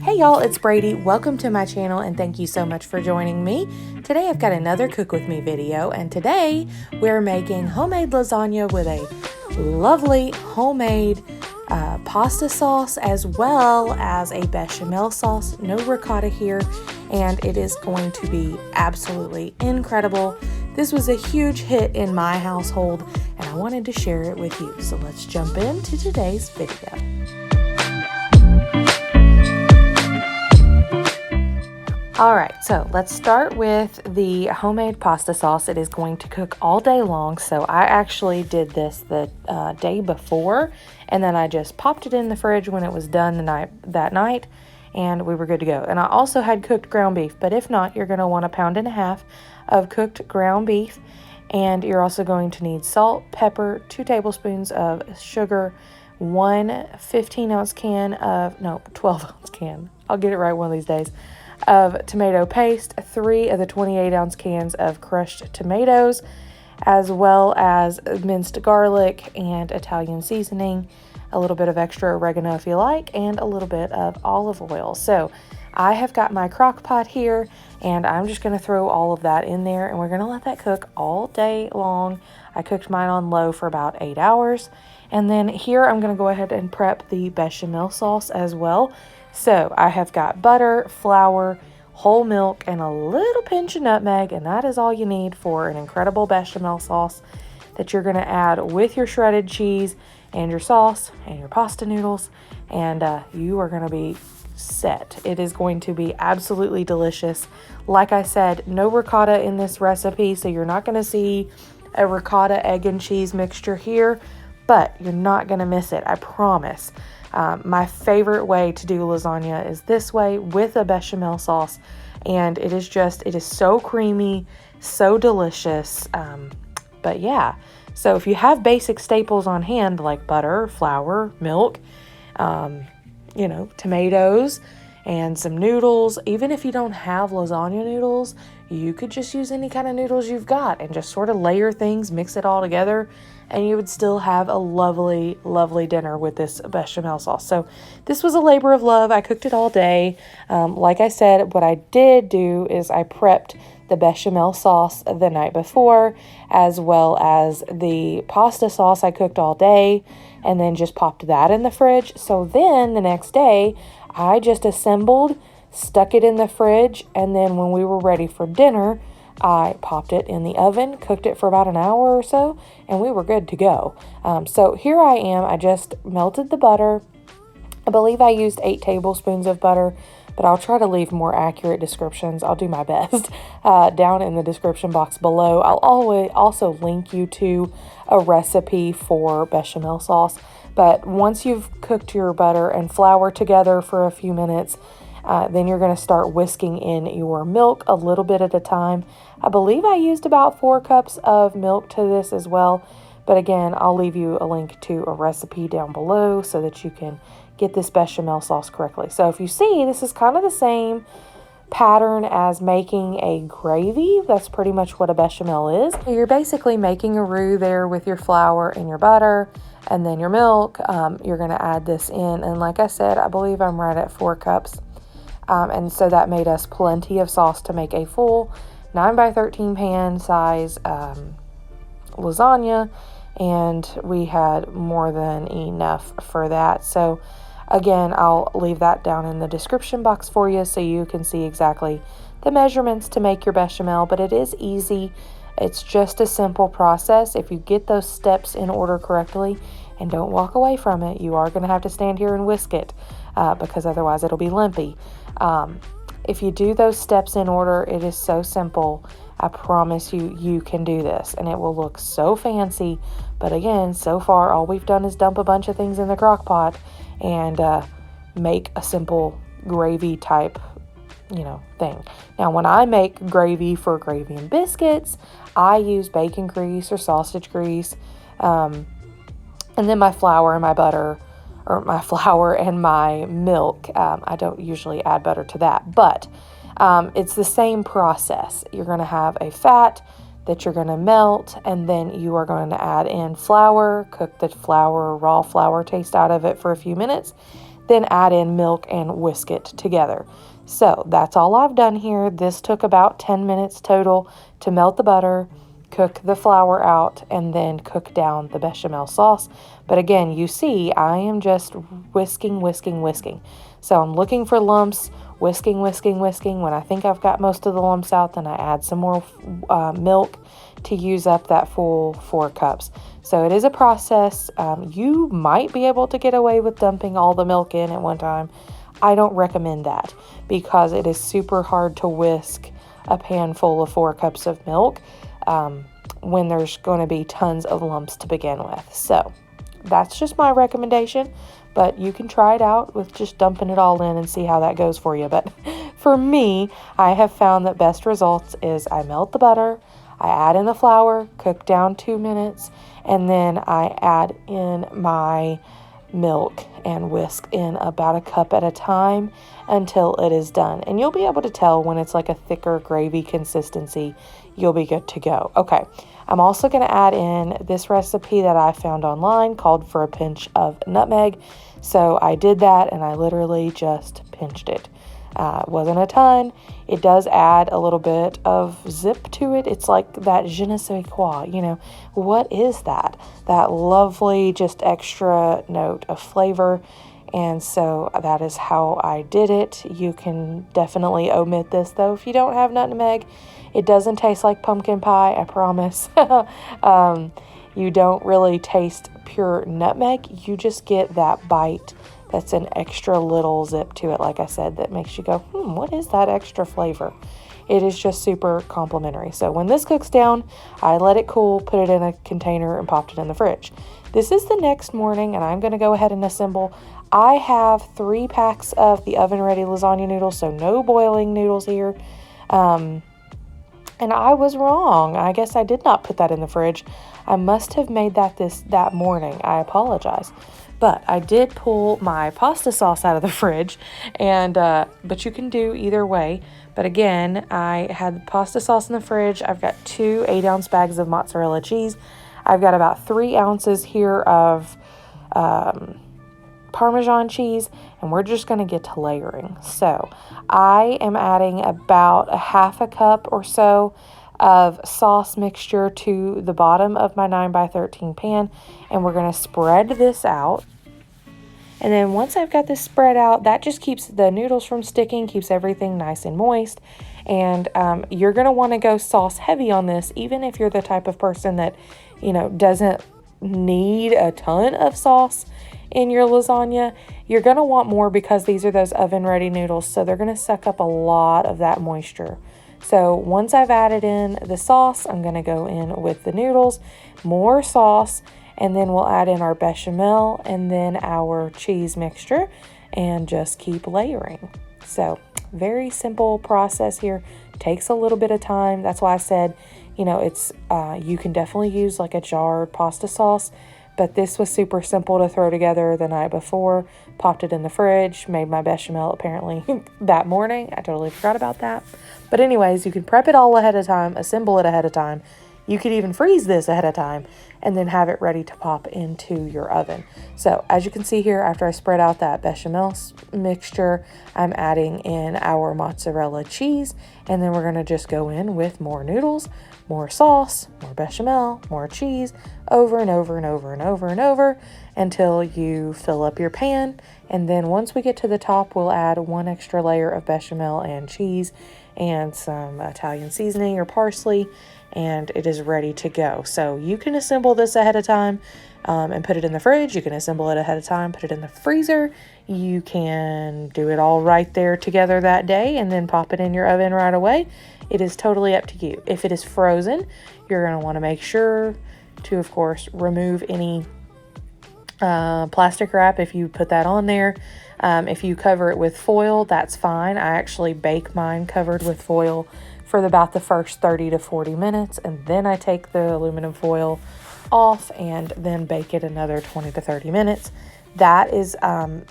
Hey y'all, it's Brady. Welcome to my channel and thank you so much for joining me. Today I've got another Cook With Me video, and today we're making homemade lasagna with a lovely homemade pasta sauce as well as a bechamel sauce. No ricotta here, and it is going to be absolutely incredible. This was a huge hit in my household and I wanted to share it with you. So let's jump into today's video. Alright, so let's start with the homemade pasta sauce. It is going to cook all day long, so I actually did this the day before, and then I just popped it in the fridge when it was done that night, and we were good to go. And I also had cooked ground beef, but if not, you're going to want 1.5 pounds of cooked ground beef, and you're also going to need salt, pepper, 2 tablespoons of sugar, 1 15-ounce can of, no, 12-ounce can, I'll get it right one of these days, of tomato paste, 3 of the 28-ounce cans of crushed tomatoes, as well as minced garlic and Italian seasoning, a little bit of extra oregano if you like, and a little bit of olive oil. So I have got my crock pot here, and I'm just going to throw all of that in there, and we're going to let that cook all day long. I cooked mine on low for about 8 hours. And then here I'm going to go ahead and prep the bechamel sauce as well. So I have got butter, flour, whole milk, and a little pinch of nutmeg, and that is all you need for an incredible bechamel sauce that you're going to add with your shredded cheese and your sauce and your pasta noodles, and you are going to be set. It is going to be absolutely delicious. Like I said, no ricotta in this recipe, so you're not going to see a ricotta egg and cheese mixture here, but you're not going to miss it, I promise. My favorite way to do lasagna is this way with a bechamel sauce, and it is so creamy, so delicious. But yeah, so if you have basic staples on hand like butter, flour, milk, tomatoes, and some noodles, even if you don't have lasagna noodles, you could just use any kind of noodles you've got and just sort of layer things, mix it all together, and you would still have a lovely, lovely dinner with this bechamel sauce. So this was a labor of love. I cooked it all day. Like I said, what I did do is I prepped the bechamel sauce the night before, as well as the pasta sauce I cooked all day, and then just popped that in the fridge. So then the next day, I just assembled, stuck it in the fridge, and then when we were ready for dinner, I popped it in the oven, cooked it for about an hour or so, and we were good to go. So here I am. I just melted the butter. I believe I used 8 tablespoons of butter, but I'll try to leave more accurate descriptions. I'll do my best down in the description box below. I'll always also link you to a recipe for bechamel sauce. But once you've cooked your butter and flour together for a few minutes, then you're going to start whisking in your milk a little bit at a time. I believe I used about 4 cups of milk to this as well. But again, I'll leave you a link to a recipe down below so that you can get this bechamel sauce correctly. So if you see, this is kind of the same pattern as making a gravy. That's pretty much what a bechamel is. You're basically making a roux there with your flour and your butter and then your milk. You're going to add this in, and like I said, I believe I'm right at 4 cups. And so that made us plenty of sauce to make a full 9 by 13 pan size lasagna, and we had more than enough for that. So again, I'll leave that down in the description box for you so you can see exactly the measurements to make your bechamel, but it is easy. It's just a simple process. If you get those steps in order correctly and don't walk away from it, you are going to have to stand here and whisk it because otherwise it'll be lumpy. If you do those steps in order, it is so simple. I promise you, you can do this, and it will look so fancy. But again, so far, all we've done is dump a bunch of things in the crock pot and make a simple gravy type, thing. Now, when I make gravy for gravy and biscuits, I use bacon grease or sausage grease, and then my flour and my butter, or my flour and my milk. I don't usually add butter to that, but it's the same process. You're going to have a fat that you're going to melt, and then you are going to add in flour, cook the flour, raw flour taste out of it for a few minutes. then add in milk and whisk it together. So that's all I've done here. This took about 10 minutes total to melt the butter, cook the flour out, and then cook down the bechamel sauce. But again, you see, I am just whisking, whisking, whisking. So I'm looking for lumps, whisking, whisking, whisking. When I think I've got most of the lumps out, then I add some more milk to use up that full 4 cups. So it is a process. You might be able to get away with dumping all the milk in at one time. I don't recommend that because it is super hard to whisk a pan full of 4 cups of milk when there's going to be tons of lumps to begin with. So that's just my recommendation, but you can try it out with just dumping it all in and see how that goes for you. But for me, I have found that best results is I melt the butter, I add in the flour, cook down 2 minutes, and then I add in my milk and whisk in about a cup at a time until it is done. And you'll be able to tell when it's like a thicker gravy consistency, you'll be good to go. Okay, I'm also going to add in this recipe that I found online called for a pinch of nutmeg. So I did that and I literally just pinched it. It wasn't a ton. It does add a little bit of zip to it. It's like that je ne sais quoi, what is that? That lovely, just extra note of flavor. And so that is how I did it. You can definitely omit this though if you don't have nutmeg. It doesn't taste like pumpkin pie, I promise. You don't really taste pure nutmeg. You just get that bite that's an extra little zip to it, like I said, that makes you go, what is that extra flavor? It is just super complimentary. So when this cooks down, I let it cool, put it in a container, and popped it in the fridge. This is the next morning, and I'm going to go ahead and assemble. I have 3 packs of the oven-ready lasagna noodles, so no boiling noodles here. And I was wrong. I guess I did not put that in the fridge. I must have made that morning. I apologize. But I did pull my pasta sauce out of the fridge, and but you can do either way. But again, I had the pasta sauce in the fridge. I've got 2 8-ounce bags of mozzarella cheese. I've got about 3 ounces here of Parmesan cheese, and we're just going to get to layering. So I am adding about a half a cup or so of sauce mixture to the bottom of my 9x13 pan, and we're going to spread this out. And then once I've got this spread out, that just keeps the noodles from sticking, keeps everything nice and moist. And you're going to want to go sauce heavy on this, even if you're the type of person that, doesn't need a ton of sauce in your lasagna. You're going to want more because these are those oven ready noodles, so they're going to suck up a lot of that moisture. So once I've added in the sauce, I'm going to go in with the noodles, more sauce, and then we'll add in our bechamel and then our cheese mixture and just keep layering. So very simple process here. Takes a little bit of time. That's why I said, it's you can definitely use like a jarred pasta sauce, but this was super simple to throw together the night before. Popped it in the fridge, made my bechamel apparently that morning. I totally forgot about that. But anyways, you can prep it all ahead of time, assemble it ahead of time. You could even freeze this ahead of time and then have it ready to pop into your oven. So as you can see here, after I spread out that bechamel mixture, I'm adding in our mozzarella cheese, and then we're going to just go in with more noodles, more sauce, more bechamel, more cheese, over and over and over and over and over until you fill up your pan. And then once we get to the top, we'll add 1 extra layer of bechamel and cheese and some Italian seasoning or parsley, and it is ready to go. So you can assemble this ahead of time and put it in the fridge. You can assemble it ahead of time, put it in the freezer. You can do it all right there together that day and then pop it in your oven right away. It is totally up to you. If it is frozen, you're going to want to make sure to, of course, remove any plastic wrap if you put that on there. If you cover it with foil, that's fine. I actually bake mine covered with foil for about the first 30 to 40 minutes, and then I take the aluminum foil off and then bake it another 20 to 30 minutes. That is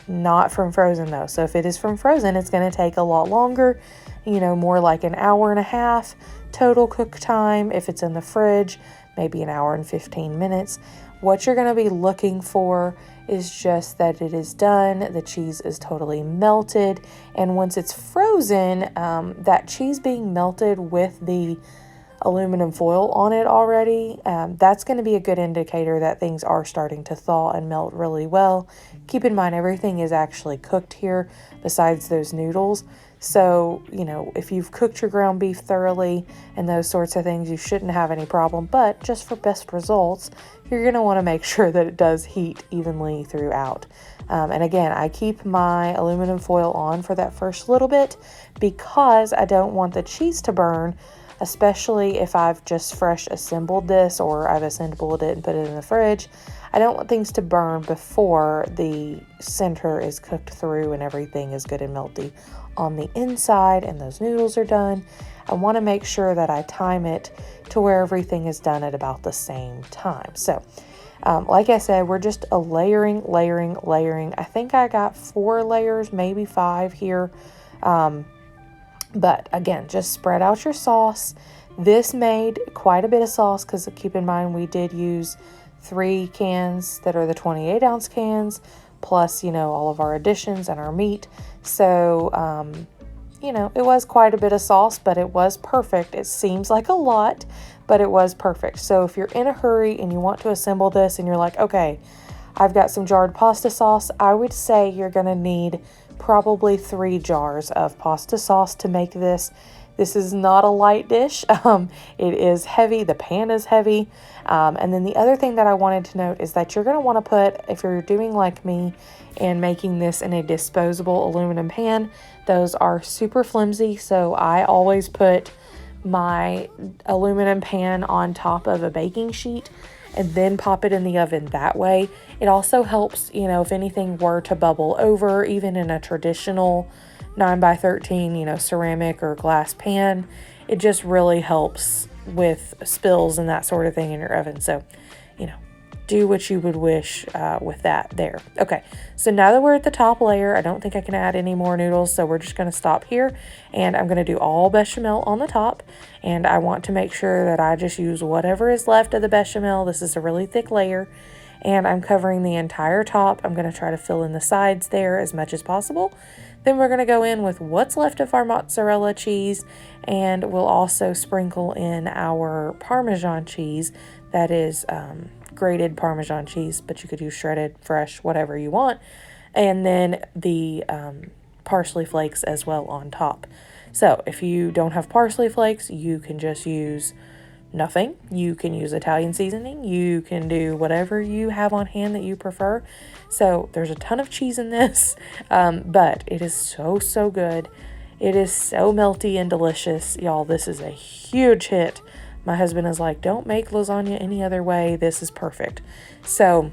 not from frozen though. So if it is from frozen, it's going to take a lot longer, more like an hour and a half total cook time. If it's in the fridge, maybe an hour and 15 minutes. What you're going to be looking for is just that it is done, the cheese is totally melted, and once it's frozen, that cheese being melted with the aluminum foil on it already, that's going to be a good indicator that things are starting to thaw and melt really well. Keep in mind, everything is actually cooked here besides those noodles. So, if you've cooked your ground beef thoroughly and those sorts of things, you shouldn't have any problem. But just for best results, you're going to want to make sure that it does heat evenly throughout. And again, I keep my aluminum foil on for that first little bit because I don't want the cheese to burn, especially if I've just fresh assembled this or I've assembled it and put it in the fridge. I don't want things to burn before the center is cooked through and everything is good and melty on the inside and those noodles are done. I want to make sure that I time it to where everything is done at about the same time. So, like I said, we're just layering. I think I got 4 layers, maybe 5 here. But again, just spread out your sauce. This made quite a bit of sauce because keep in mind we did use 3 cans that are the 28-ounce cans, plus, all of our additions and our meat. So, it was quite a bit of sauce, but it was perfect. It seems like a lot, but it was perfect. So if you're in a hurry and you want to assemble this and you're like, okay, I've got some jarred pasta sauce, I would say you're going to need probably 3 jars of pasta sauce to make this. This is not a light dish. It is heavy. The pan is heavy. And then the other thing that I wanted to note is that you're going to want to put, if you're doing like me and making this in a disposable aluminum pan, those are super flimsy. So I always put my aluminum pan on top of a baking sheet and then pop it in the oven that way. It also helps, if anything were to bubble over, even in a traditional 9x13, ceramic or glass pan, it just really helps with spills and that sort of thing in your oven. So, do what you would wish with that there. Okay, so now that we're at the top layer, I don't think I can add any more noodles, so we're just going to stop here, and I'm going to do all bechamel on the top, and I want to make sure that I just use whatever is left of the bechamel. This is a really thick layer, and I'm covering the entire top. I'm going to try to fill in the sides there as much as possible. Then we're going to go in with what's left of our mozzarella cheese, and we'll also sprinkle in our Parmesan cheese. That is grated Parmesan cheese, but you could use shredded, fresh, whatever you want. And then the parsley flakes as well on top. So if you don't have parsley flakes, you can just use nothing. You can use Italian seasoning. You can do whatever you have on hand that you prefer. So there's a ton of cheese in this, but it is so good. It is so melty and delicious. Y'all, this is a huge hit. My husband is like, don't make lasagna any other way. This is perfect. So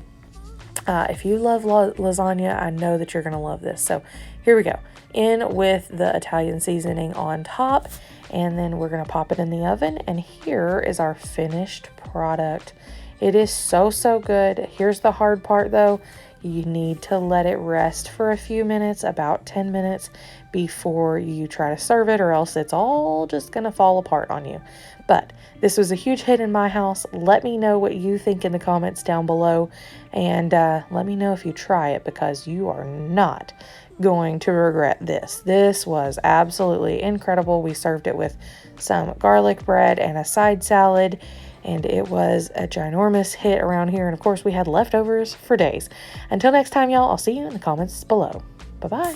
if you love lasagna, I know that you're going to love this. So here we go. In with the Italian seasoning on top, and then we're going to pop it in the oven. And here is our finished product. It is so good. Here's the hard part though. You need to let it rest for a few minutes, about 10 minutes before you try to serve it, or else it's all just going to fall apart on you. But this was a huge hit in my house. Let me know what you think in the comments down below, and let me know if you try it, because you are not going to regret this. This was absolutely incredible. We served it with some garlic bread and a side salad, and it was a ginormous hit around here. And of course, we had leftovers for days. Until next time, y'all, I'll see you in the comments below. Bye-bye.